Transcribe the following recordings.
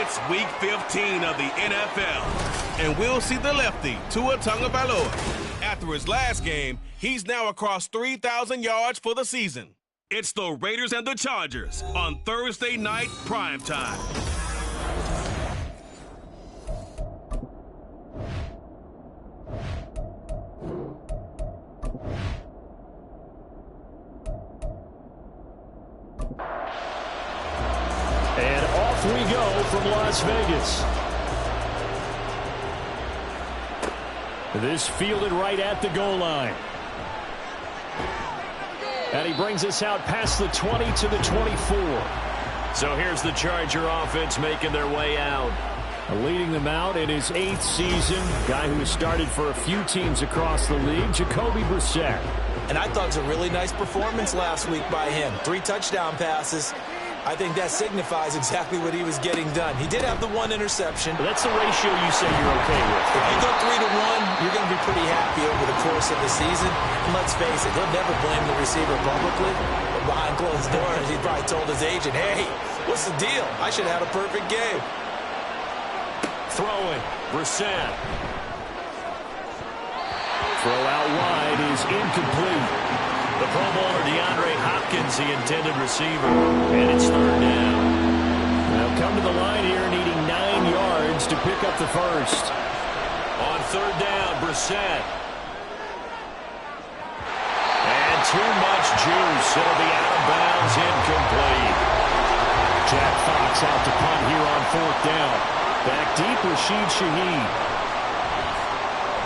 It's Week 15 of the NFL, and we'll see the lefty, Tua Tagovailoa. After his last game, he's now across 3,000 yards for the season. It's the Raiders and the Chargers on Thursday night primetime. And off we go from Las Vegas. This fielded right at the goal line. And he brings us out past the 20 to the 24. So here's the Charger offense making their way out. Leading them out in his 8th season. Guy who has started for a few teams across the league, Jacoby Brissett. And I thought it was a really nice performance last week by him. 3 touchdown passes. I think that signifies exactly what he was getting done. He did have the 1 interception. But that's the ratio you say you're okay with. If you go 3-1, you're going to be pretty happy over the course of the season. And let's face it, he'll never blame the receiver publicly. But behind closed doors, he probably told his agent, hey, what's the deal? I should have had a perfect game. Throwing, Brissett. Throw out wide is incomplete. The Pro Bowler DeAndre Hopkins, the intended receiver, and it's 3rd down. Now come to the line here, needing 9 yards to pick up the first. On 3rd down, Brissett. And too much juice. It'll be out of bounds, incomplete. Jack Fox out to punt here on 4th down. Back deep, Rashid Shaheed.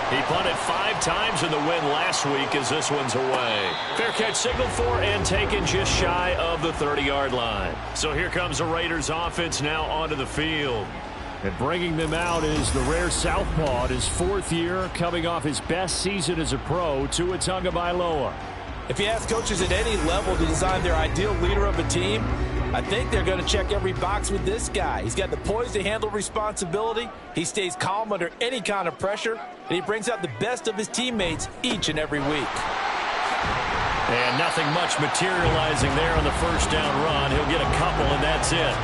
He punted 5 times in the win last week as this one's away. Fair catch signaled for and taken just shy of the 30-yard line. So here comes the Raiders offense now onto the field. And bringing them out is the rare southpaw in his 4th year, coming off his best season as a pro, Tua Tagovailoa. If you ask coaches at any level to design their ideal leader of a team, I think they're going to check every box with this guy. He's got the poise to handle responsibility. He stays calm under any kind of pressure, and he brings out the best of his teammates each and every week. And nothing much materializing there on the 1st down run. He'll get a couple, and that's it.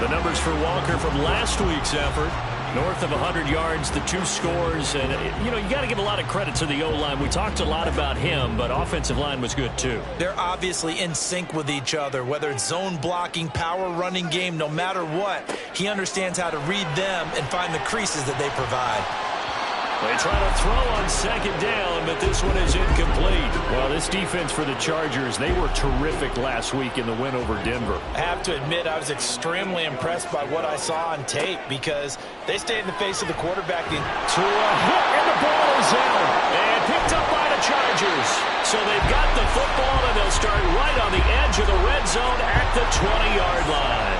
The numbers for Walker from last week's effort. North of 100 yards, the 2 scores. And, you know, you got to give a lot of credit to the O-line. We talked a lot about him, but offensive line was good, too. They're obviously in sync with each other, whether it's zone blocking, power running game, no matter what. He understands how to read them and find the creases that they provide. They try to throw on 2nd down, but this one is incomplete. Well, this defense for the Chargers, they were terrific last week in the win over Denver. I have to admit, I was extremely impressed by what I saw on tape because they stayed in the face of the quarterback. Tua hit, and the ball is out. And picked up by the Chargers. So they've got the football, and they'll start right on the edge of the red zone at the 20-yard line.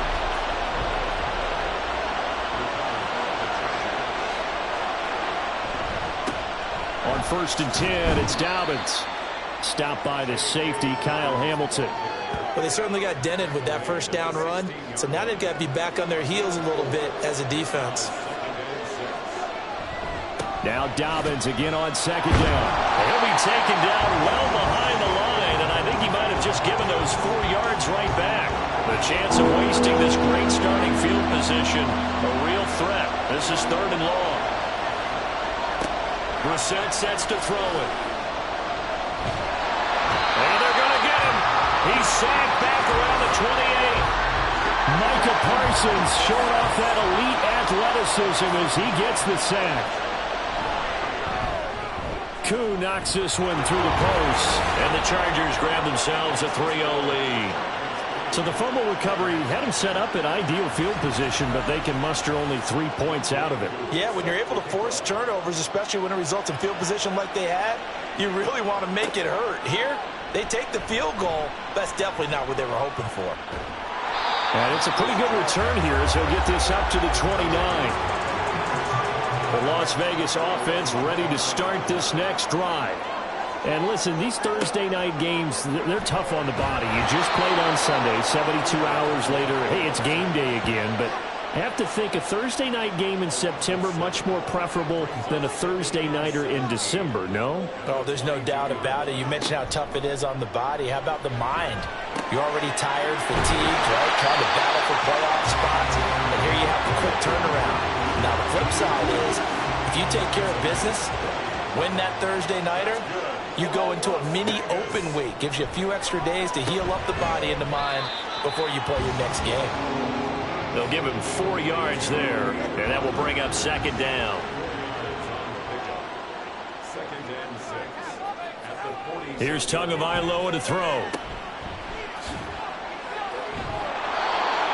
On 1st and 10, it's Dobbins. Stopped by the safety, Kyle Hamilton. Well, they certainly got dented with that 1st down run, so now they've got to be back on their heels a little bit as a defense. Now Dobbins again on 2nd down. He'll be taken down well behind the line, and I think he might have just given those 4 yards right back. The chance of wasting this great starting field position, a real threat. This is 3rd and long. Brissett sets to throw it. And they're going to get him. He's sacked back around the 28. Micah Parsons showing off that elite athleticism as he gets the sack. Koo knocks this one through the post. And the Chargers grab themselves a 3-0 lead. So the fumble recovery had him set up in ideal field position, but they can muster only 3 points out of it. Yeah, when you're able to force turnovers, especially when it results in field position like they had, you really want to make it hurt. Here, they take the field goal. That's definitely not what they were hoping for. And it's a pretty good return here as he'll get this up to the 29. The Las Vegas offense ready to start this next drive. And listen, these Thursday night games, they're tough on the body. You just played on Sunday, 72 hours later. Hey, it's game day again, but I have to think a Thursday night game in September much more preferable than a Thursday nighter in December, no? Oh, there's no doubt about it. You mentioned how tough it is on the body. How about the mind? You're already tired, fatigued, right? Trying to battle for playoff spots. And here you have the quick turnaround. Now, the flip side is, if you take care of business, win that Thursday nighter, you go into a mini open week. Gives you a few extra days to heal up the body and the mind before you play your next game. They'll give him 4 yards there, and that will bring up second down. Here's Tagovailoa to throw.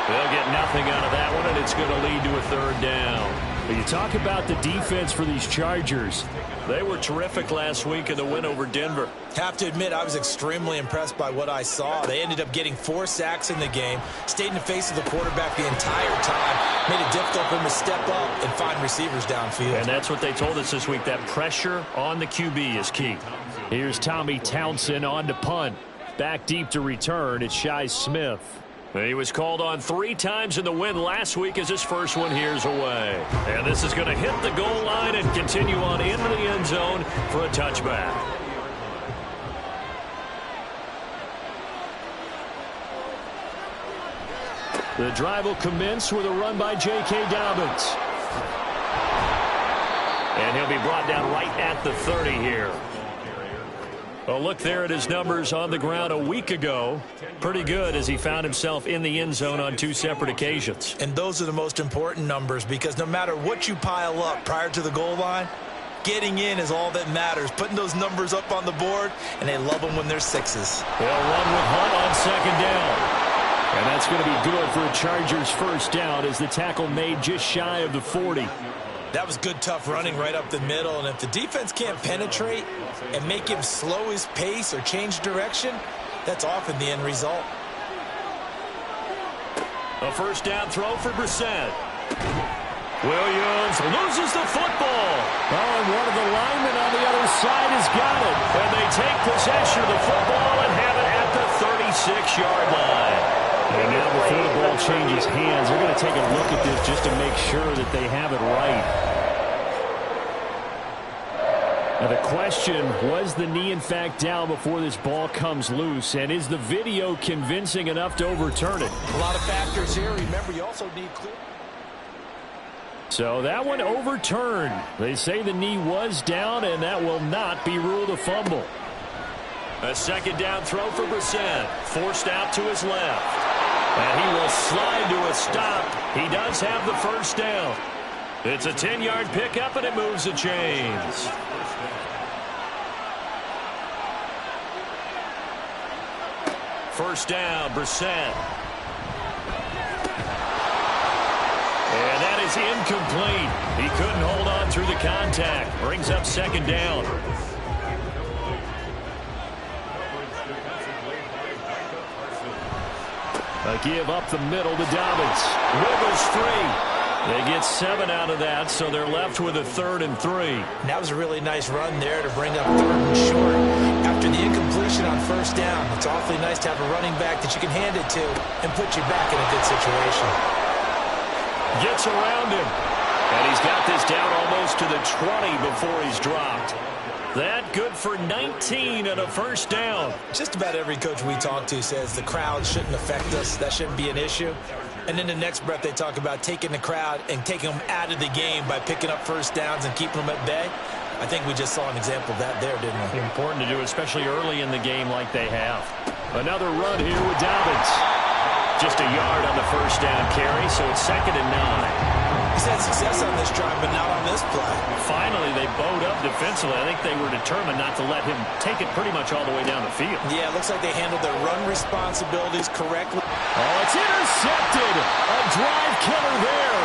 They'll get nothing out of that one, and it's going to lead to a third down. But you talk about the defense for these Chargers. They were terrific last week in the win over Denver. Have to admit, I was extremely impressed by what I saw. They ended up getting 4 sacks in the game, stayed in the face of the quarterback the entire time, made it difficult for him to step up and find receivers downfield. And that's what they told us this week, that pressure on the QB is key. Here's Tommy Townsend on to punt. Back deep to return, it's Shi Smith. He was called on 3 times in the win last week as his first one here's away. And this is going to hit the goal line and continue on into the end zone for a touchback. The drive will commence with a run by J.K. Dobbins. And he'll be brought down right at the 30 here. A look there at his numbers on the ground a week ago. Pretty good as he found himself in the end zone on 2 separate occasions. And those are the most important numbers because no matter what you pile up prior to the goal line, getting in is all that matters. Putting those numbers up on the board, and they love them when they're 6s. They'll run with Hunt on second down. And that's going to be good for a Chargers first down as the tackle made just shy of the 40. That was good, tough running right up the middle. And if the defense can't penetrate and make him slow his pace or change direction, that's often the end result. A first down throw for Brissett. Williams loses the football. Oh, and one of the linemen on the other side has got it. And they take possession of the football and have it at the 36-yard line. And now before the ball changes hands, they're going to take a look at this just to make sure that they have it right. Now the question, was the knee in fact down before this ball comes loose? And is the video convincing enough to overturn it? A lot of factors here. Remember, you also need clear. So that one overturned. They say the knee was down, and that will not be ruled a fumble. A second down throw for Brissett. Forced out to his left. And he will slide to a stop. He does have the first down. It's a 10-yard pickup, and it moves the chains. First down, Brissett. And that is incomplete. He couldn't hold on through the contact. Brings up second down. A give up the middle to Dobbins. Wiggles free. They get 7 out of that, so they're left with a 3rd and 3. That was a really nice run there to bring up 3rd and short. After the incompletion on first down, it's awfully nice to have a running back that you can hand it to and put you back in a good situation. Gets around him. And he's got this down almost to the 20 before he's dropped. That good for 19 and a first down. Just about every coach we talk to says the crowd shouldn't affect us. That shouldn't be an issue. And then the next breath they talk about taking the crowd and taking them out of the game by picking up first downs and keeping them at bay. I think we just saw an example of that there, didn't we? Important to do, especially early in the game like they have. Another run here with Dobbins. Just a yard on the first down carry, so it's 2nd and 9. He's had success on this drive, but not on this play. Finally, they bowed up defensively. I think they were determined not to let him take it pretty much all the way down the field. Yeah, it looks like they handled their run responsibilities correctly. Oh, it's intercepted. A drive killer there.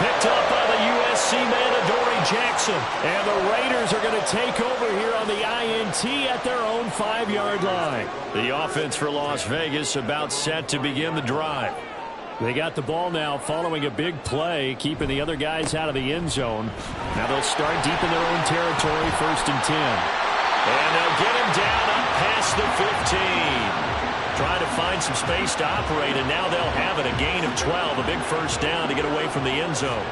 Picked up by the USC man, Adoree Jackson. And the Raiders are going to take over here on the INT at their own 5-yard line. The offense for Las Vegas about set to begin the drive. They got the ball now following a big play, keeping the other guys out of the end zone. Now they'll start deep in their own territory, 1st and 10. And they'll get him down up past the 15. Trying to find find some space to operate, and now they'll have it. A gain of 12, a big first down to get away from the end zone.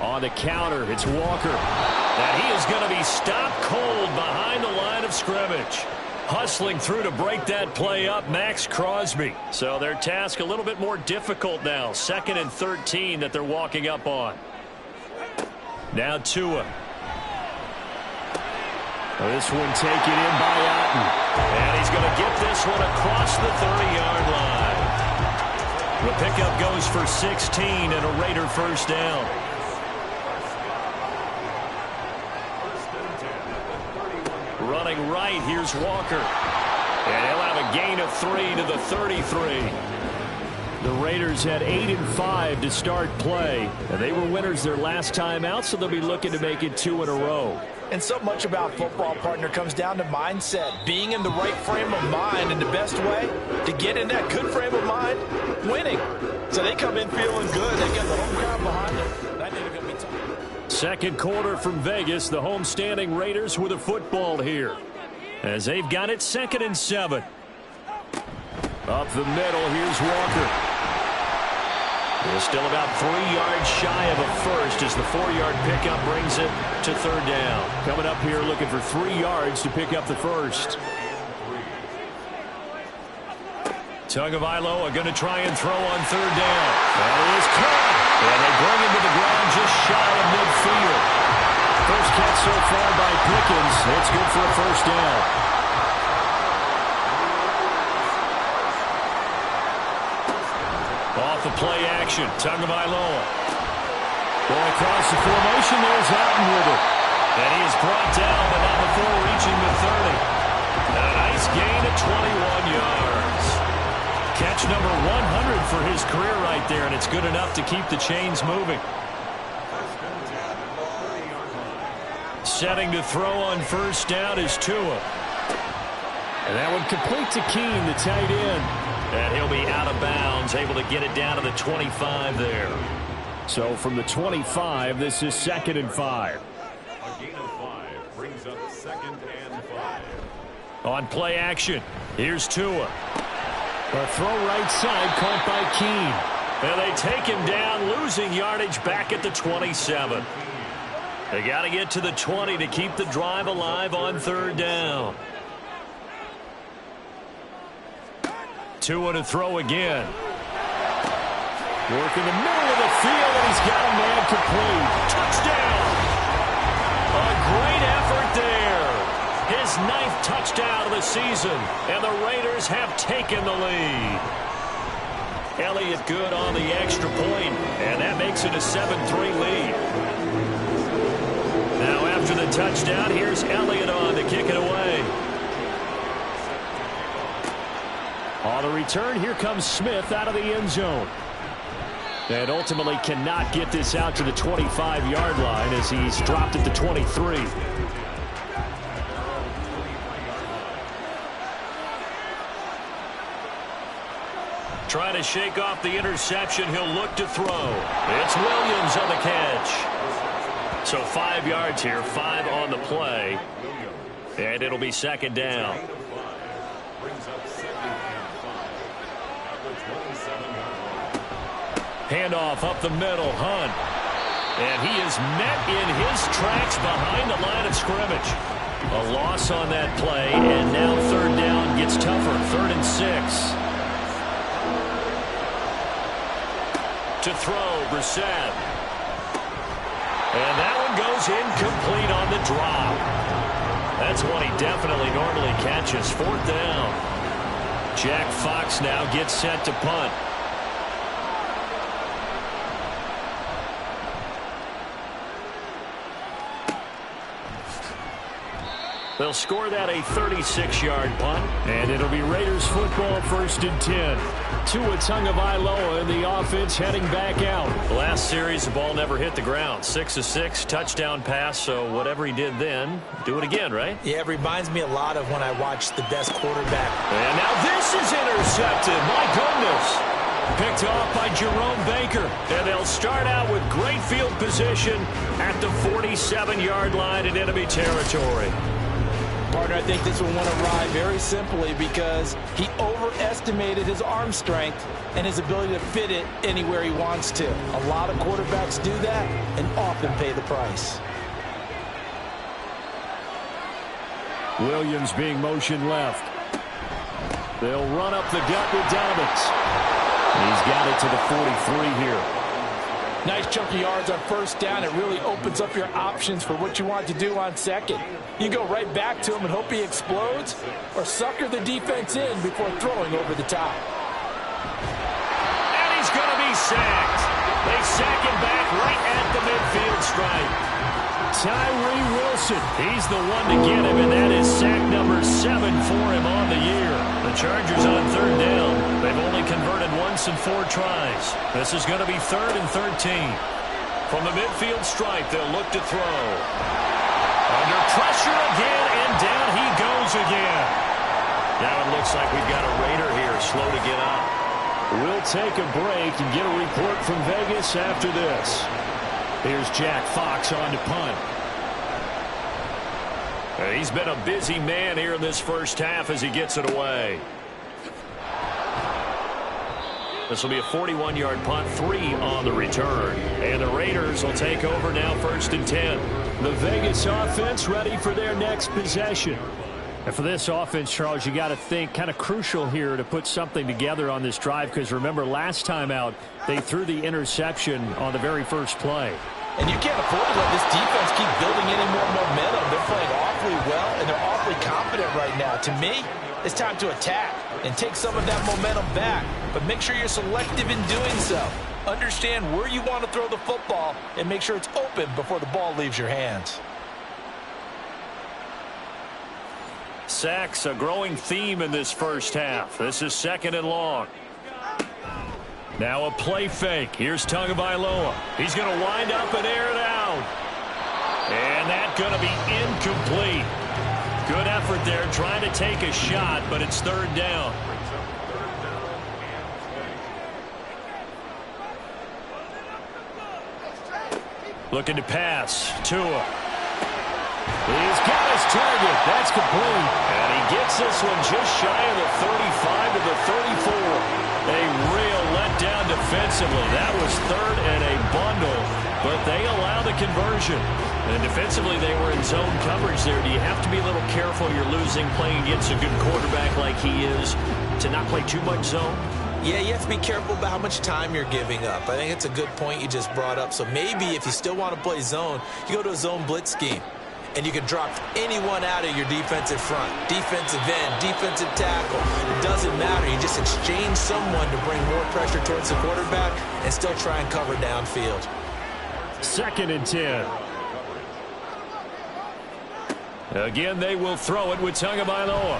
On the counter, it's Walker. And he is going to be stopped cold behind the line of scrimmage. Hustling through to break that play up, Max Crosby. So their task a little bit more difficult now. 2nd and 13 that they're walking up on. Now Tua. This one taken in by Otten. And he's going to get this one across the 30-yard line. The pickup goes for 16 and a Raider first down. Running right, here's Walker. And he'll have a gain of 3 to the 33. The Raiders had 8-5 to start play. And they were winners their last time out, so they'll be looking to make it 2 in a row. And so much about football, partner, comes down to mindset. Being in the right frame of mind, and the best way to get in that good frame of mind, winning. So they come in feeling good. They get the home crowd behind them. That ain't going to be tough. Second quarter from Vegas, the home-standing Raiders with a football here. As they've got it 2nd and 7. Up the middle, here's Walker. They're still about 3 yards shy of a first as the 4-yard pickup brings it to 3rd down. Coming up here looking for 3 yards to pick up the first. Tagovailoa going to try and throw on 3rd down. That is caught. And they bring him to the ground just shy of midfield. First catch so far by Pickens. It's good for a first down. Off the play action, Tagovailoa. Going across the formation, there's Otten with it. And he is brought down, but not before reaching the 30. A nice gain of 21 yards. Catch number 100 for his career right there, and it's good enough to keep the chains moving. Setting to throw on first down is Tua. And that one complete to Keene, the tight end. And he'll be out of bounds, able to get it down to the 25 there. So from the 25, this is 2nd and 5. A gain of 5 brings up 2nd and 5. On play action, here's Tua. A throw right side caught by Keene. And they take him down, losing yardage back at the 27. They got to get to the 20 to keep the drive alive on 3rd down. Tua to throw again. Work in the middle of the field, and he's got a man complete. Touchdown! A great effort there. His 9th touchdown of the season, and the Raiders have taken the lead. Elliott good on the extra point, and that makes it a 7-3 lead. Now after the touchdown, here's Elliott on to kick it away. On the return, here comes Smith out of the end zone. And ultimately cannot get this out to the 25-yard line as he's dropped at the 23. Trying to shake off the interception, he'll look to throw. It's Williams on the catch. So 5 yards here, 5 on the play. And it'll be 2nd down. Handoff up the middle, Hunt. And he is met in his tracks behind the line of scrimmage. A loss on that play, and now 3rd down gets tougher, 3rd and 6. To throw, Brissett. And that one goes incomplete on the drop. That's one he definitely normally catches. 4th down. Jack Fox now gets set to punt. They'll score that a 36-yard punt, and it'll be Raiders football 1st and 10. Tua Tagovailoa in the offense heading back out. Last series, the ball never hit the ground. 6 of 6, touchdown pass, so whatever he did then, do it again, right? Yeah, it reminds me a lot of when I watched the best quarterback. And now this is intercepted. My goodness. Picked off by Jerome Baker. And they'll start out with great field position at the 47-yard line in enemy territory. Partner, I think this one went awry very simply because he overestimated his arm strength and his ability to fit it anywhere he wants to. A lot of quarterbacks do that and often pay the price. Williams being motioned left. They'll run up the gut with Dobbins. He's got it to the 43 here. Nice chunk of yards on first down. It really opens up your options for what you want to do on second. You go right back to him and hope he explodes, or sucker the defense in before throwing over the top. And he's going to be sacked. They sack him back right at the midfield stripe. Tyree Wilson, he's the one to get him, and that is sack number 7 for him on the year. The Chargers on third down. They've only converted once in 4 tries. This is going to be 3rd and 13. From the midfield stripe, they'll look to throw. Under pressure again, and down he goes again. Now it looks like we've got a Raider here, slow to get up. We'll take a break and get a report from Vegas after this. Here's Jack Fox on to punt. He's been a busy man here in this first half as he gets it away. This will be a 41-yard punt, 3 on the return. And the Raiders will take over now 1st and 10. The Vegas offense ready for their next possession. And for this offense, Charles, you got to think kind of crucial here to put something together on this drive, because remember last time out they threw the interception on the very first play. And you can't afford to let this defense keep building any more momentum. They're playing awfully well, and they're awfully confident right now. To me, it's time to attack and take some of that momentum back. But make sure you're selective in doing so. Understand where you want to throw the football and make sure it's open before the ball leaves your hands. Sacks, a growing theme in this first half. This is 2nd and long. Now a play fake. Here's Tagovailoa. He's going to wind up and air it out. And that's going to be incomplete. Good effort there trying to take a shot, but it's 3rd down. Looking to pass. Tua. He's got his target. That's complete. And he gets this one just shy of the 35 to the 34. A real letdown defensively. That was 3rd and a bundle, but they allow the conversion. And defensively, they were in zone coverage there. Do you have to be a little careful? You're losing playing against a good quarterback like he is to not play too much zone? Yeah, you have to be careful about how much time you're giving up. I think it's a good point you just brought up. So maybe if you still want to play zone, you go to a zone blitz scheme. And you can drop anyone out of your defensive front. Defensive end, defensive tackle. It doesn't matter. You just exchange someone to bring more pressure towards the quarterback and still try and cover downfield. 2nd and 10. Again, they will throw it with Tagovailoa.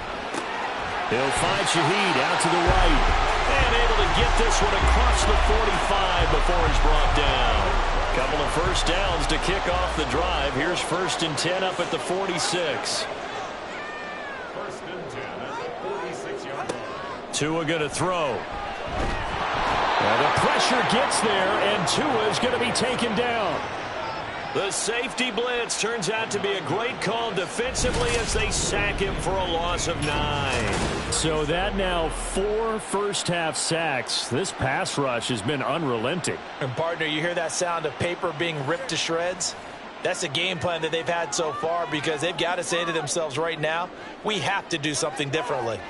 He'll find Shaheed out to the right. And able to get this one across the 45 before he's brought down. Couple of first downs to kick off the drive. Here's 1st and 10 up at the 46. 1st and 10 at the 46-yard line. Tua going to throw. And the pressure gets there, and Tua is going to be taken down. The safety blitz turns out to be a great call defensively as they sack him for a loss of 9. So that now 4 first-half sacks. This pass rush has been unrelenting. And, partner, you hear that sound of paper being ripped to shreds? That's a game plan that they've had so far because they've got to say to themselves right now, we have to do something differently.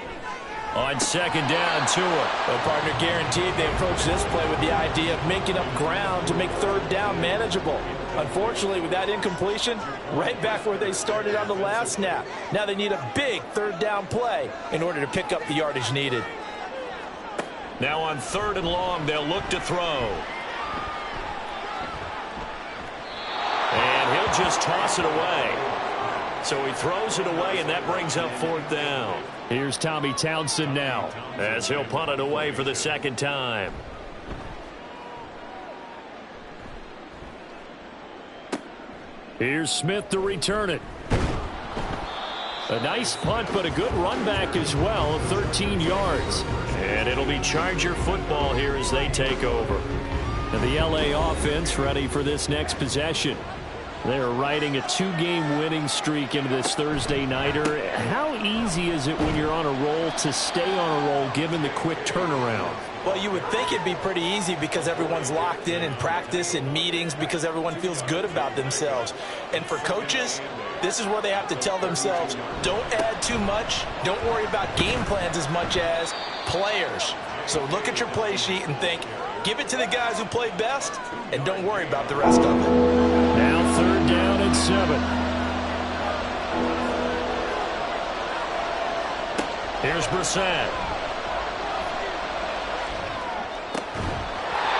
On 2nd down, Tua. Well, partner, guaranteed they approach this play with the idea of making up ground to make 3rd down manageable. Unfortunately, with that incompletion, right back where they started on the last snap. Now they need a big 3rd down play in order to pick up the yardage needed. Now on 3rd and long, they'll look to throw. And he'll just toss it away. So he throws it away, and that brings up 4th down. Here's Tommy Townsend now, as he'll punt it away for the 2nd time. Here's Smith to return it. A nice punt, but a good run back as well, 13 yards. And it'll be Charger football here as they take over. And the LA offense ready for this next possession. They're riding a 2-game winning streak into this Thursday nighter. How easy is it when you're on a roll to stay on a roll given the quick turnaround? Well, you would think it'd be pretty easy because everyone's locked in practice and meetings because everyone feels good about themselves. And for coaches, this is where they have to tell themselves, don't add too much. Don't worry about game plans as much as players. So look at your play sheet and think, give it to the guys who play best and don't worry about the rest of it. Now 3rd down and 7. Here's Brissett.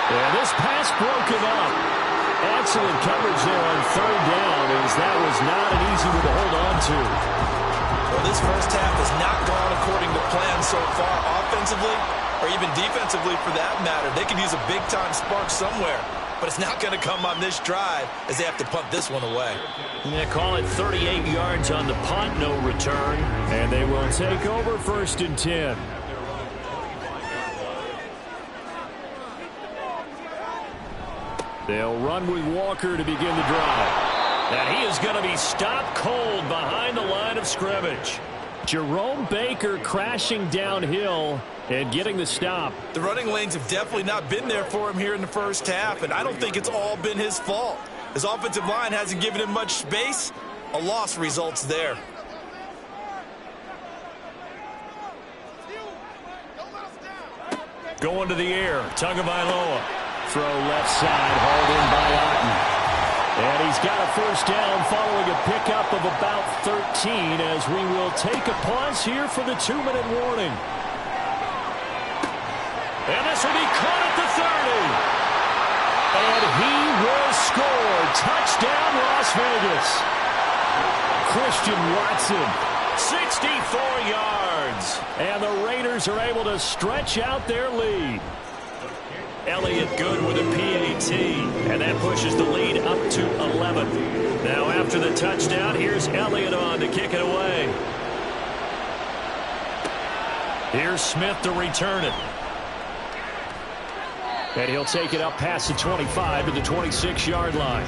And this pass broken up. Excellent coverage there on 3rd down, as that was not an easy one to hold on to. Well, this first half has not gone according to plan so far offensively or even defensively for that matter. They could use a big-time spark somewhere, but it's not going to come on this drive as they have to punt this one away. They call it 38 yards on the punt, no return. And they will take over 1st and 10. They'll run with Walker to begin the drive. And he is going to be stopped cold behind the line of scrimmage. Jerome Baker crashing downhill and getting the stop. The running lanes have definitely not been there for him here in the first half, and I don't think it's all been his fault. His offensive line hasn't given him much space. A loss results there. Going to the air, Tagovailoa. Throw left side, hauled in by Otten. And he's got a 1st down following a pickup of about 13 as we will take a pause here for the 2-minute warning. And this will be caught at the 30. And he will score. Touchdown, Las Vegas. Christian Watson. 64 yards. And the Raiders are able to stretch out their lead. Elliott good with a PAT, and that pushes the lead up to 11. Now after the touchdown, here's Elliott on to kick it away. Here's Smith to return it. And he'll take it up past the 25 to the 26-yard line.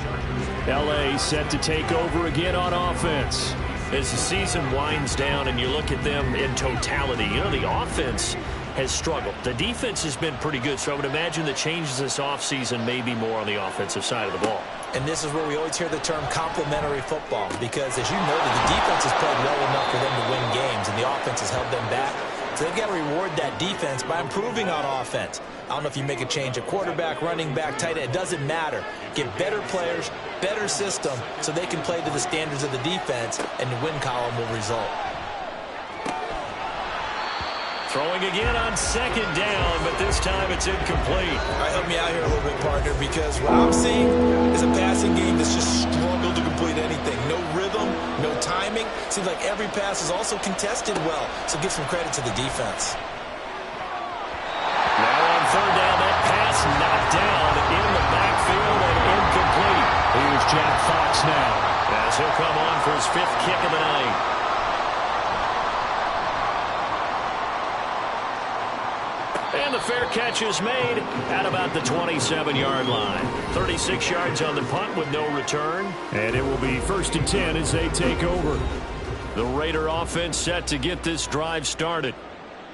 L.A. set to take over again on offense. As the season winds down and you look at them in totality, you know, the offense has struggled. The defense has been pretty good, so I would imagine the changes this offseason may be more on the offensive side of the ball. And this is where we always hear the term complementary football because, as you noted, the defense has played well enough for them to win games, and the offense has held them back. So they've got to reward that defense by improving on offense. I don't know if you make a change at quarterback, running back, tight end. It doesn't matter. Get better players, better system, so they can play to the standards of the defense, and the win column will result. Throwing again on 2nd down, but this time it's incomplete. All right, help me out here a little bit, partner, because what I'm seeing is a passing game that's just struggled to complete anything. No rhythm, no timing. Seems like every pass is also contested well, so give some credit to the defense. Now on 3rd down, that pass knocked down in the backfield and incomplete. Here's Jack Fox now. As he'll come on for his 5th kick of the night. And the fair catch is made at about the 27-yard line. 36 yards on the punt with no return. And it will be 1st and 10 as they take over. The Raider offense set to get this drive started.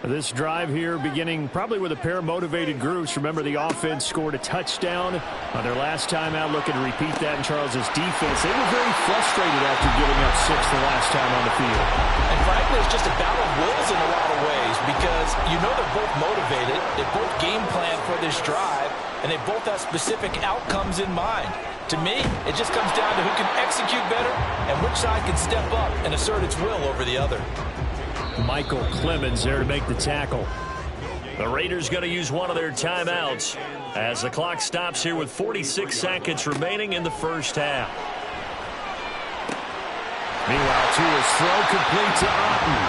This drive here beginning probably with a pair of motivated groups. Remember, the offense scored a touchdown on their last time out. Looking to repeat that in Charles's defense. They were very frustrated after giving up 6 the last time on the field. And frankly, it's just a battle of wills in a lot of ways because you know they're both motivated. They both game plan for this drive, and they both have specific outcomes in mind. To me, it just comes down to who can execute better and which side can step up and assert its will over the other. Michael Clemens there to make the tackle. The Raiders going to use one of their timeouts as the clock stops here with 46 seconds remaining in the first half. Meanwhile, Tua's throw complete to Otten.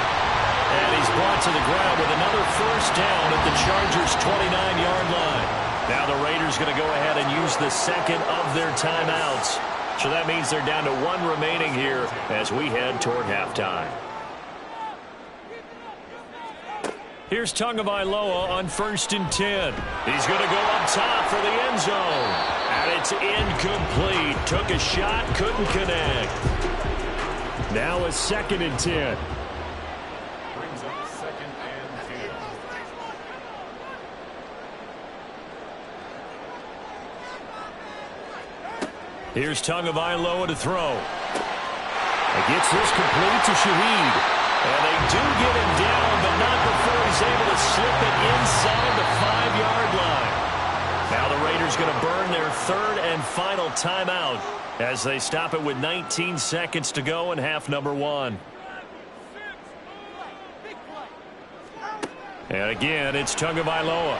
And he's brought to the ground with another 1st down at the Chargers' 29-yard line. Now the Raiders going to go ahead and use the 2nd of their timeouts. So that means they're down to 1 remaining here as we head toward halftime. Here's Tagovailoa on 1st and 10. He's going to go up top for the end zone. And it's incomplete. Took a shot, couldn't connect. Now a 2nd and 10. Brings up 2nd and 10. Here's Tagovailoa to throw. He gets this complete to Shaheed. And they do get him down, but not before he's able to slip it inside the 5-yard line. Now the Raiders going to burn their 3rd and final timeout as they stop it with 19 seconds to go in half number 1. And again, it's Tagovailoa.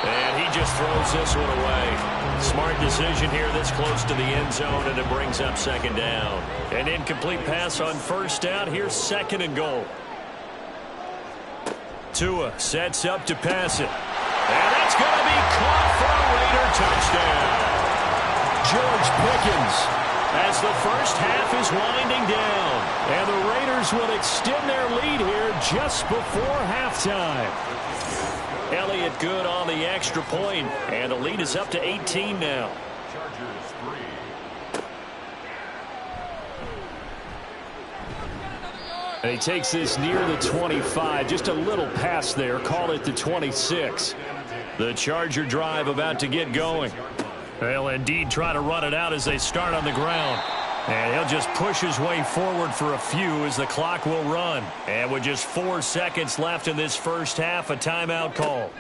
And he just throws this one away. Smart decision here this close to the end zone, and it brings up 2nd down. An incomplete pass on 1st down. Here's 2nd and goal. Tua sets up to pass it. And that's going to be caught for a Raider touchdown. George Pickens as the first half is winding down. And the Raiders will extend their lead here just before halftime. Elliott good on the extra point, and the lead is up to 18 now. Chargers 3. And he takes this near the 25, just a little pass there, call it the 26. The Charger drive about to get going. They'll indeed try to run it out as they start on the ground. And he'll just push his way forward for a few as the clock will run. And with just 4 seconds left in this first half, a timeout call.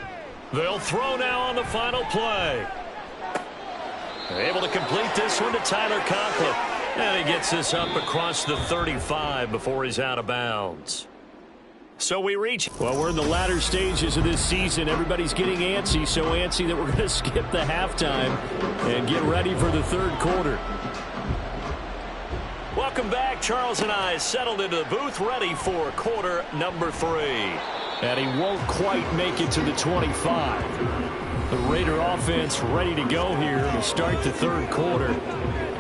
They'll throw now on the final play. They're able to complete this one to Tyler Conklin. And he gets this up across the 35 before he's out of bounds. So we reach. Well, we're in the latter stages of this season. Everybody's getting antsy, so antsy that we're going to skip the halftime and get ready for the 3rd quarter. Welcome back. Charles and I settled into the booth, ready for quarter number 3. And he won't quite make it to the 25. The Raider offense ready to go here to start the 3rd quarter.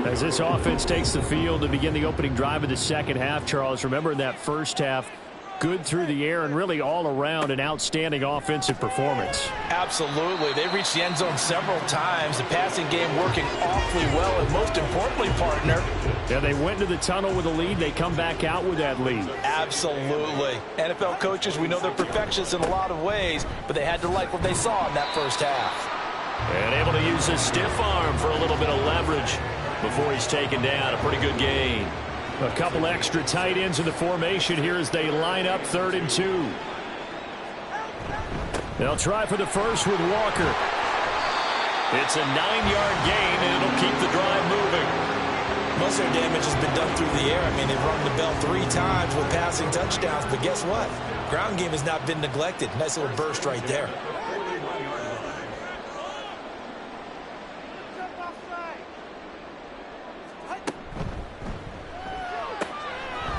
As this offense takes the field to begin the opening drive of the 2nd half, Charles, remember in that first half, good through the air and really all around an outstanding offensive performance. Absolutely. They reached the end zone several times. The passing game working awfully well, and most importantly, partner. Yeah, they went into the tunnel with a lead. They come back out with that lead. Absolutely. NFL coaches, we know they're perfectionists in a lot of ways, but they had to like what they saw in that first half. And able to use his stiff arm for a little bit of leverage before he's taken down. A pretty good gain. A couple extra tight ends in the formation here as they line up 3rd and 2. They'll try for the first with Walker. It's a 9-yard gain, and it'll keep the drive moving. Most of their damage has been done through the air. I mean, they've rung the bell 3 times with passing touchdowns, but guess what? Ground game has not been neglected. Nice little burst right there.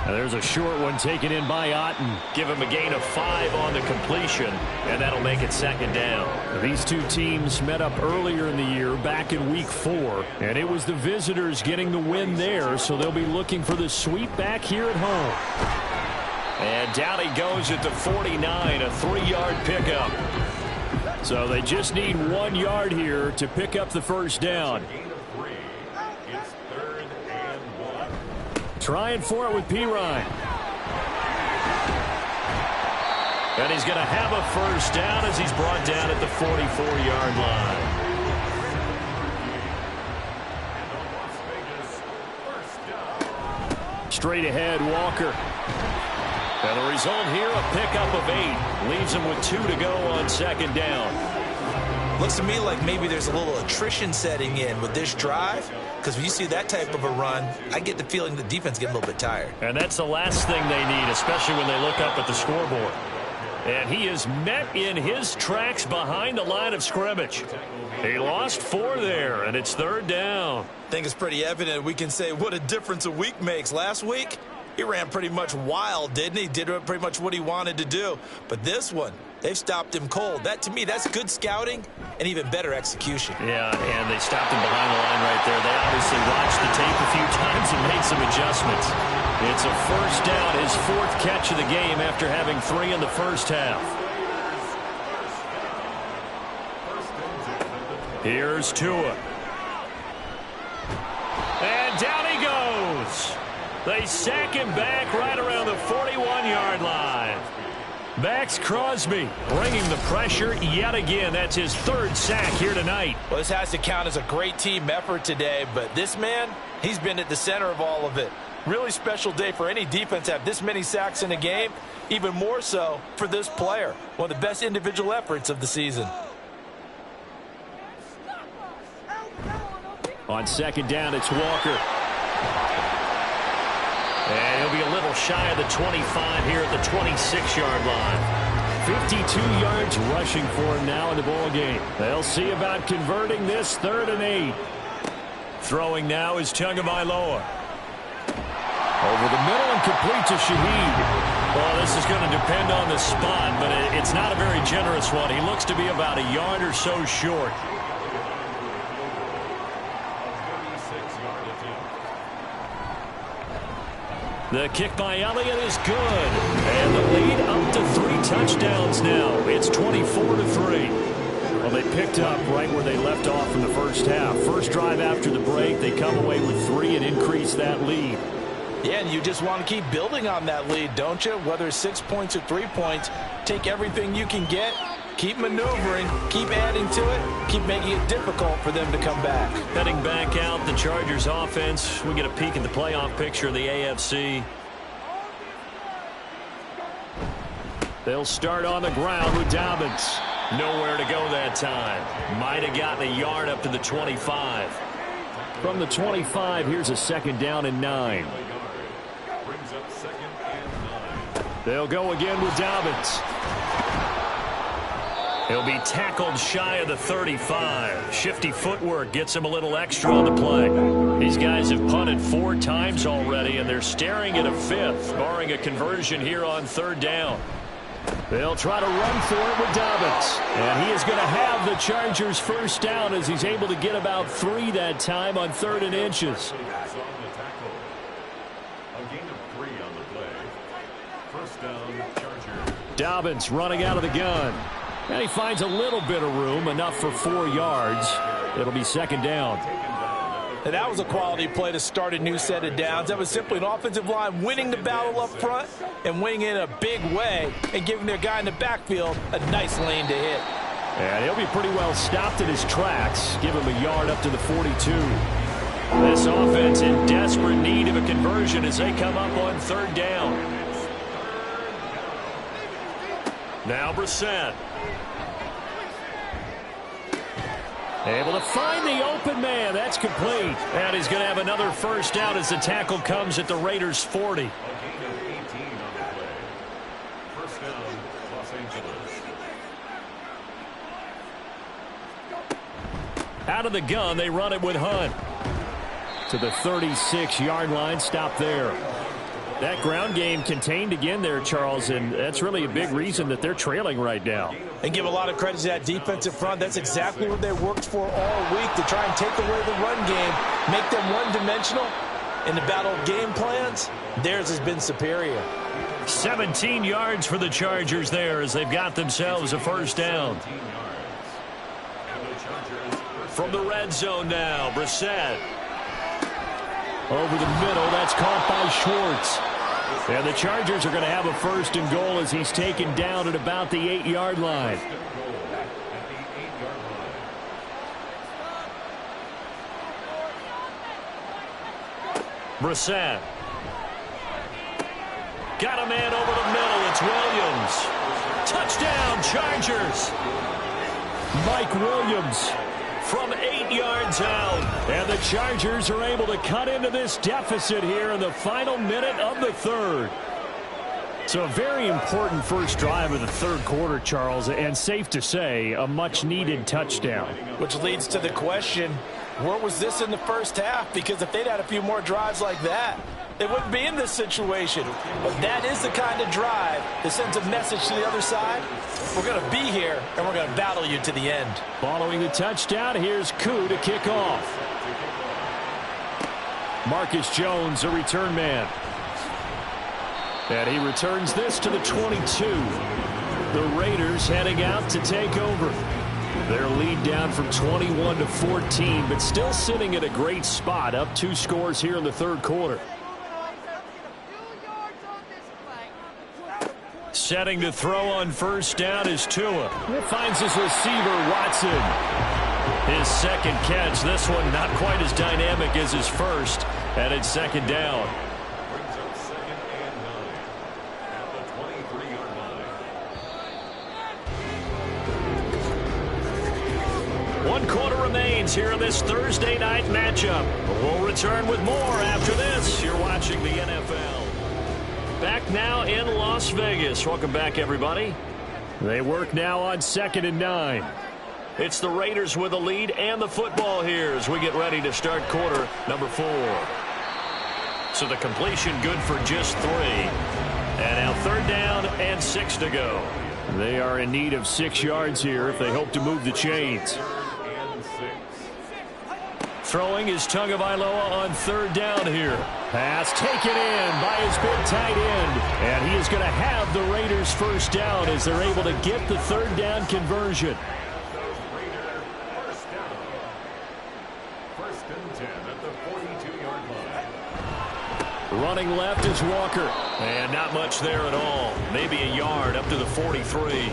And there's a short one taken in by Otten. Give him a gain of 5 on the completion, and that'll make it 2nd down. These two teams met up earlier in the year, back in week 4, and it was the visitors getting the win there, so they'll be looking for the sweep back here at home. And down he goes at the 49, a 3-yard pickup. So they just need 1 yard here to pick up the first down. Trying for it with Pirine. And he's going to have a first down as he's brought down at the 44-yard line. Straight ahead, Walker. And the result here, a pickup of 8. Leaves him with 2 to go on 2nd down. Looks to me like maybe there's a little attrition setting in with this drive, because when you see that type of a run, I get the feeling the defense getting a little bit tired. And that's the last thing they need, especially when they look up at the scoreboard. And he is met in his tracks behind the line of scrimmage. He lost 4 there, and it's 3rd down. I think it's pretty evident we can say what a difference a week makes. Last week, he ran pretty much wild, didn't he? Did pretty much what he wanted to do. But this one, they've stopped him cold. That, to me, that's good scouting and even better execution. Yeah, and they stopped him behind the line right there. They obviously obviously watched the tape a few times and made some adjustments. It's a first down, his 4th catch of the game after having 3 in the first half. Here's Tua. And down he goes. They sack him back right around the 41-yard line. Max Crosby bringing the pressure yet again. That's his 3rd sack here tonight. Well, this has to count as a great team effort today, but this man, he's been at the center of all of it. Really special day for any defense to have this many sacks in a game, even more so for this player. One of the best individual efforts of the season. On 2nd down, it's Walker. And he'll be a little shy of the 25 here at the 26-yard line. 52 yards rushing for him now in the ball game. They'll see about converting this 3rd and 8. Throwing now is Tagovailoa. Over the middle and complete to Shaheed. Well, this is going to depend on the spot, but it's not a very generous one. He looks to be about a yard or so short. The kick by Elliott is good. And the lead up to 3 touchdowns now. It's 24-3. Well, they picked up right where they left off in the first half. First drive after the break, they come away with 3 and increase that lead. Yeah, and you just want to keep building on that lead, don't you? Whether it's 6 points or 3 points, take everything you can get, keep maneuvering, keep adding to it, keep making it difficult for them to come back. Heading back out, the Chargers offense. We get a peek at the playoff picture of the AFC. They'll start on the ground with Dobbins. Nowhere to go that time. Might have gotten a yard up to the 25. From the 25, here's a 2nd down and 9. They'll go again with Dobbins. He'll be tackled shy of the 35. Shifty footwork gets him a little extra on the play. These guys have punted 4 times already, and they're staring at a 5th, barring a conversion here on 3rd down. They'll try to run for it with Dobbins. And he is going to have the Chargers' first down as he's able to get about 3 that time on 3rd and inches. Dobbins running out of the gun. And he finds a little bit of room, enough for 4 yards. It'll be 2nd down. And that was a quality play to start a new set of downs. That was simply an offensive line winning the battle up front and winning in a big way and giving their guy in the backfield a nice lane to hit. And he'll be pretty well stopped in his tracks. Give him a yard up to the 42. This offense in desperate need of a conversion as they come up on 3rd down. Now Brissett. Able to find the open man. That's complete. And he's going to have another first down as the tackle comes at the Raiders' 40. Out of the gun, they run it with Hunt. To the 36-yard line. Stop there. That ground game contained again there, Charles, and that's really a big reason that they're trailing right now. And give a lot of credit to that defensive front. That's exactly what they worked for all week, to try and take away the run game, make them one-dimensional. In the battle of game plans, theirs has been superior. 17 yards for the Chargers there as they've got themselves a first down. From the red zone now, Brissett. Over the middle, that's caught by Schwartz. And the Chargers are going to have a 1st and goal as he's taken down at about the 8-yard line. Brissett. Got a man over the middle. It's Williams. Touchdown, Chargers. Mike Williams from 8 yards out. And the Chargers are able to cut into this deficit here in the final minute of the 3rd. So a very important first drive of the 3rd quarter, Charles, and safe to say, a much-needed touchdown. Which leads to the question, where was this in the first half? Because if they'd had a few more drives like that, they wouldn't be in this situation. But that is the kind of drive that sends a message to the other side. We're going to be here, and we're going to battle you to the end. Following the touchdown, here's Koo to kick off. Marcus Jones, a return man. And he returns this to the 22. The Raiders heading out to take over. Their lead down from 21 to 14, but still sitting at a great spot, up 2 scores here in the third quarter. Setting to throw on first down is Tua. Finds his receiver, Watson. His second catch, this one not quite as dynamic as his first, and it's second down. Brings up second and 9 at the 23-yard line. 1 quarter remains here in this Thursday night matchup. We'll return with more after this. You're watching the NFL. Back now in Las Vegas. Welcome back, everybody. They work now on 2nd and 9. It's the Raiders with the lead and the football here as we get ready to start quarter number 4. So the completion good for just 3. And now 3rd down and 6 to go. They are in need of 6 yards here if they hope to move the chains. And 6. Throwing is Tagovailoa on 3rd down here. Pass taken in by his big tight end. And he is going to have the Raiders first down as they're able to get the 3rd down conversion. Raider first down. 1st and 10 at the 42-yard line. Running left is Walker. And not much there at all. Maybe a yard up to the 43.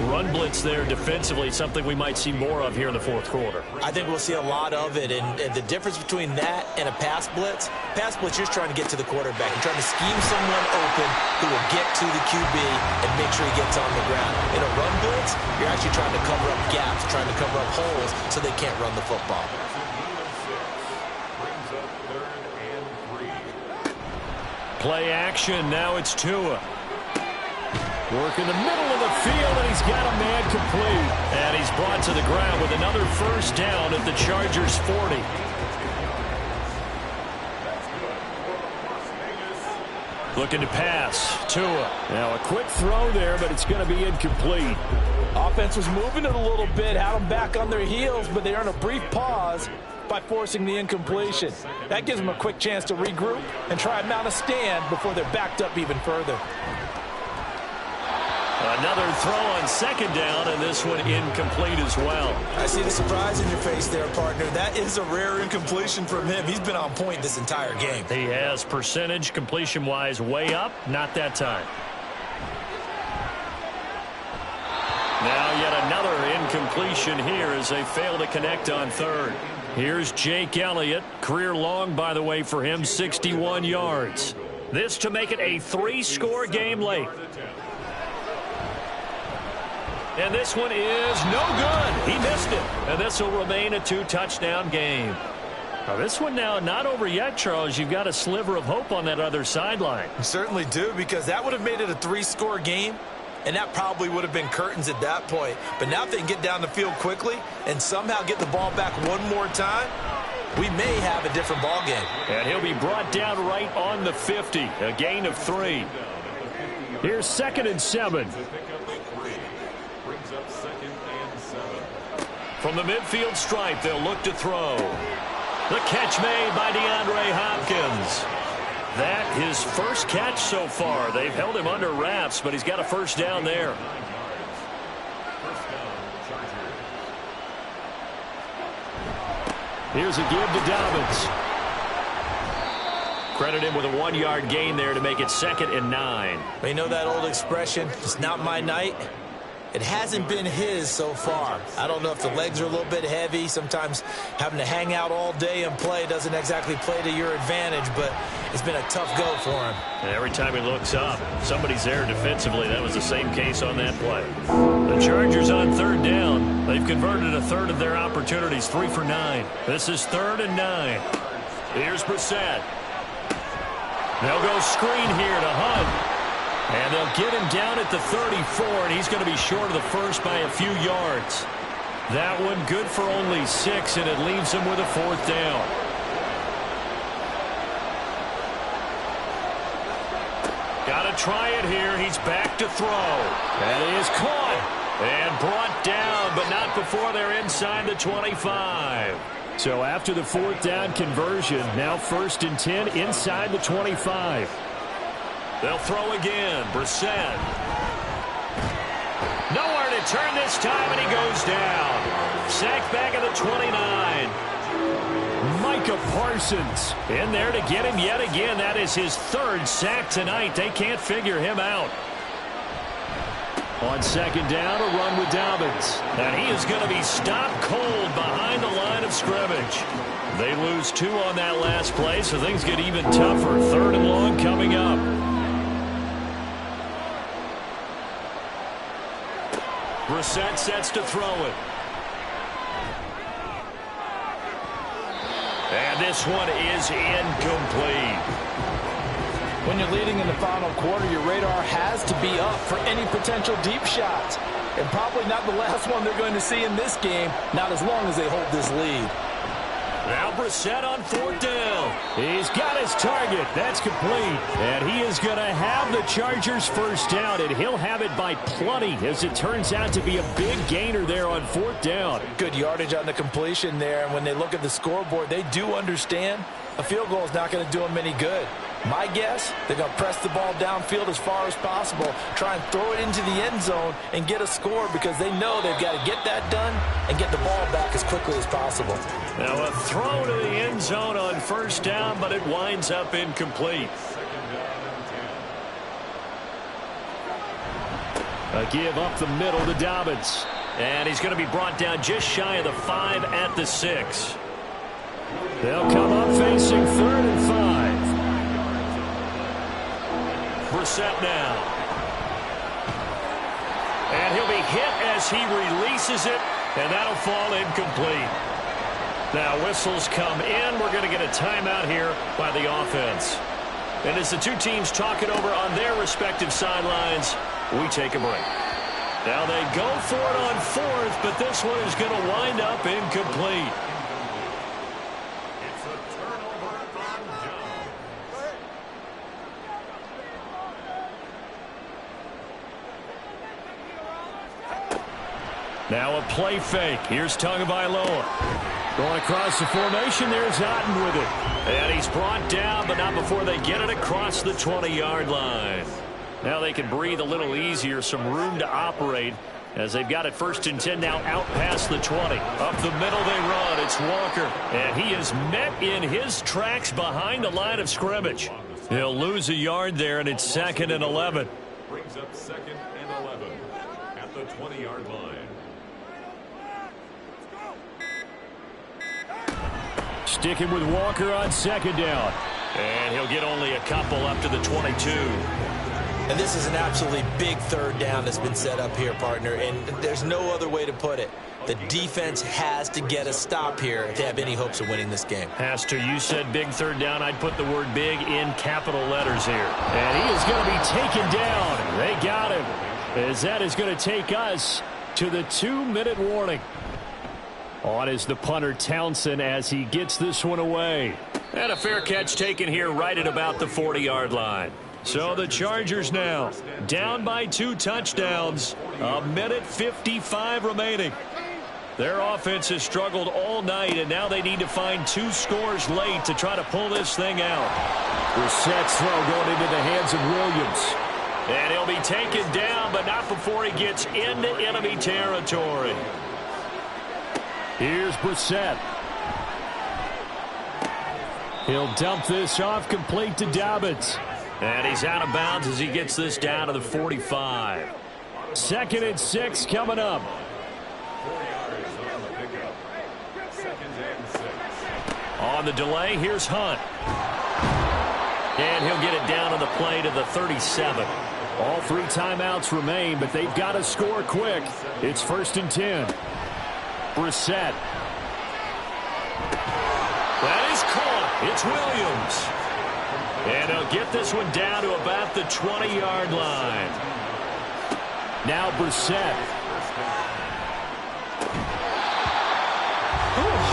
Run blitz there defensively, something we might see more of here in the 4th quarter. I think we'll see a lot of it, and the difference between that and a pass blitz, you're trying to get to the quarterback. You're trying to scheme someone open who will get to the QB and make sure he gets on the ground. In a run blitz, you're actually trying to cover up gaps, trying to cover up holes so they can't run the football. Brings up 3rd and 3. Play action, now it's Tua. Work in the middle of the field, and he's got a man complete. And he's brought to the ground with another first down at the Chargers' 40. Looking to pass. Tua. Now a quick throw there, but it's going to be incomplete. Offense was moving it a little bit, had them back on their heels, but they earn a brief pause by forcing the incompletion. That gives them a quick chance to regroup and try and mount a stand before they're backed up even further. Another throw on 2nd down, and this one incomplete as well. I see the surprise in your face there, partner. That is a rare incompletion from him. He's been on point this entire game. He has percentage completion-wise way up, not that time. Now yet another incompletion here as they fail to connect on 3rd. Here's Jake Elliott. Career long, by the way, for him, 61 yards. This to make it a 3-score game late. And this one is no good. He missed it. And this will remain a 2-touchdown game. Now this one now not over yet, Charles. You've got a sliver of hope on that other sideline. You certainly do, because that would have made it a 3-score game, and that probably would have been curtains at that point. But now if they can get down the field quickly and somehow get the ball back one more time, we may have a different ball game. And he'll be brought down right on the 50, a gain of 3. Here's 2nd and 7. Brings up 2nd and 7. From the midfield stripe, they'll look to throw. The catch made by DeAndre Hopkins. That his first catch so far. They've held him under wraps, but he's got a first down there. First down, Chargers. Here's a give to Dobbins. Credit him with a 1-yard gain there to make it 2nd and 9. You know that old expression, it's not my night? It hasn't been his so far. I don't know if the legs are a little bit heavy. Sometimes having to hang out all day and play doesn't exactly play to your advantage, but it's been a tough go for him. And every time he looks up, somebody's there defensively. That was the same case on that play. The Chargers on 3rd down. They've converted a 1/3 of their opportunities, 3 for 9. This is 3rd and 9. Here's Brissett. They'll go screen here to Hunt. And they'll get him down at the 34, and he's going to be short of the first by a few yards. That one good for only 6, and it leaves him with a 4th down. Got to try it here. He's back to throw. That is caught and brought down, but not before they're inside the 25. So after the 4th down conversion, now 1st and 10 inside the 25. They'll throw again. Brissett. Nowhere to turn this time, and he goes down. Sacked back at the 29. Micah Parsons in there to get him yet again. That is his 3rd sack tonight. They can't figure him out. On 2nd down, a run with Dobbins. And he is going to be stopped cold behind the line of scrimmage. They lose 2 on that last play, so things get even tougher. 3rd and long coming up. Brissett sets to throw it. And this one is incomplete. When you're leading in the final quarter, your radar has to be up for any potential deep shots. And probably not the last one they're going to see in this game, not as long as they hold this lead. Now Brissett on 4th down. He's got his target. That's complete. And he is going to have the Chargers 1st down, and he'll have it by plenty, as it turns out to be a big gainer there on 4th down. Good yardage on the completion there. And when they look at the scoreboard, they do understand a field goal is not going to do them any good. My guess, they're going to press the ball downfield as far as possible, try and throw it into the end zone and get a score, because they know they've got to get that done and get the ball back as quickly as possible. Now a throw to the end zone on 1st down, but it winds up incomplete. A give up the middle to Dobbins. And he's going to be brought down just shy of the 5 at the 6. They'll come up facing 3rd and 5. Brissett now. And he'll be hit as he releases it, and that'll fall incomplete. Now whistles come in. We're going to get a timeout here by the offense. And as the two teams talk it over on their respective sidelines, we take a break. Now they go for it on 4th, but this one is going to wind up incomplete. It's a turnover on down. Now a play fake. Here's Tagovailoa. Going across the formation, there's Otten with it. And he's brought down, but not before they get it across the 20-yard line. Now they can breathe a little easier, some room to operate, as they've got it 1st and 10 now out past the 20. Up the middle they run. It's Walker. And he is met in his tracks behind the line of scrimmage. He'll lose a yard there, and it's 2nd and 11. Brings up 2nd and 11 at the 20-yard line. Sticking with Walker on 2nd down. And he'll get only a couple up to the 22. And this is an absolutely big 3rd down that's been set up here, partner, and there's no other way to put it. The defense has to get a stop here if they have any hopes of winning this game. Has to. You said big 3rd down. I'd put the word big in capital letters here. And he is going to be taken down. They got him, as that is going to take us to the 2-minute warning. On is the punter, Townsend, as he gets this one away. And a fair catch taken here right at about the 40-yard line. So the Chargers now down by 2 touchdowns. 1:55 remaining. Their offense has struggled all night, and now they need to find 2 scores late to try to pull this thing out. Brissett's throw going into the hands of Williams. And he'll be taken down, but not before he gets into enemy territory. Here's Brissett. He'll dump this off complete to Dobbins. And he's out of bounds as he gets this down to the 45. 2nd and 6 coming up. 4 yards on the pickup. 2nd and 6. On the delay, here's Hunt. And he'll get it down on the play to the 37. All 3 timeouts remain, but they've got to score quick. It's 1st and 10. Brissett. That is caught. It's Williams. And he'll get this one down to about the 20-yard line. Now Brissett.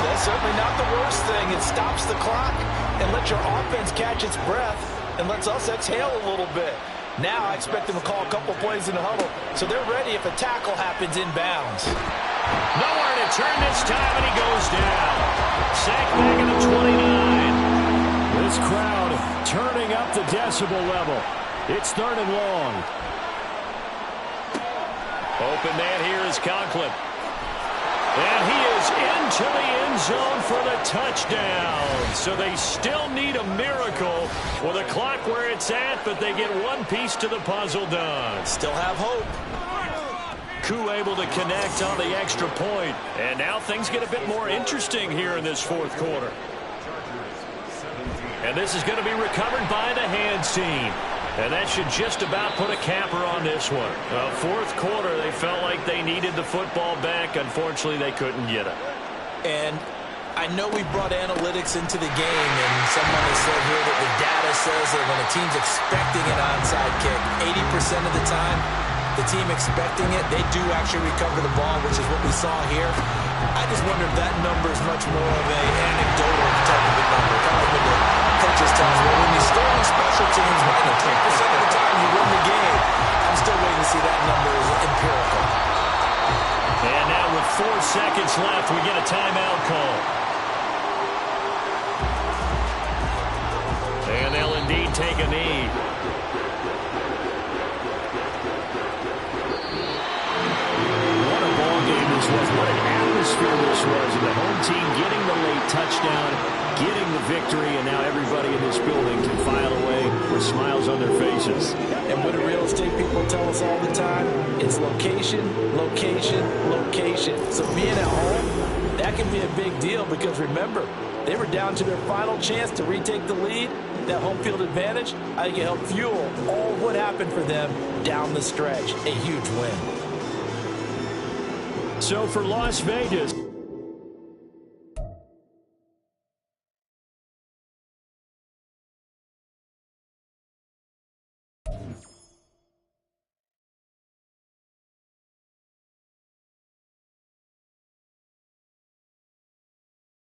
That's certainly not the worst thing. It stops the clock and lets your offense catch its breath and lets us exhale a little bit. Now I expect them to call a couple plays in the huddle, so they're ready if a tackle happens inbounds. Nowhere to turn this time, and he goes down. sack back at the 29. This crowd turning up the decibel level. It's 3rd and long. Open man here is Conklin. And he is into the end zone for the touchdown. So they still need a miracle with a clock where it's at, but they get one piece to the puzzle done. Still have hope. Koo able to connect on the extra point. And now things get a bit more interesting here in this 4th quarter. And this is going to be recovered by the hands team. And that should just about put a capper on this one. 4th quarter, they felt like they needed the football back. Unfortunately, they couldn't get it. And I know we brought analytics into the game, and someone has said here that the data says that when a team's expecting an onside kick, 80% of the time, the team expecting it, they do actually recover the ball, which is what we saw here. I just wonder if that number is much more of an anecdotal type of a number. Kind of like when the coaches tell us, well, when you score on special teams, 93% of the time you win the game. I'm still waiting to see that number is empirical. And now with 4 seconds left, we get a timeout call. And they'll indeed take a knee. What an atmosphere this was, and the home team getting the late touchdown, getting the victory, and now everybody in this building can file away with smiles on their faces. And what do real estate people tell us all the time? It's location, location, location. So being at home, that can be a big deal because remember, they were down to their final chance to retake the lead. That home field advantage, I think it helped fuel all what happened for them down the stretch. A huge win. So for Las Vegas,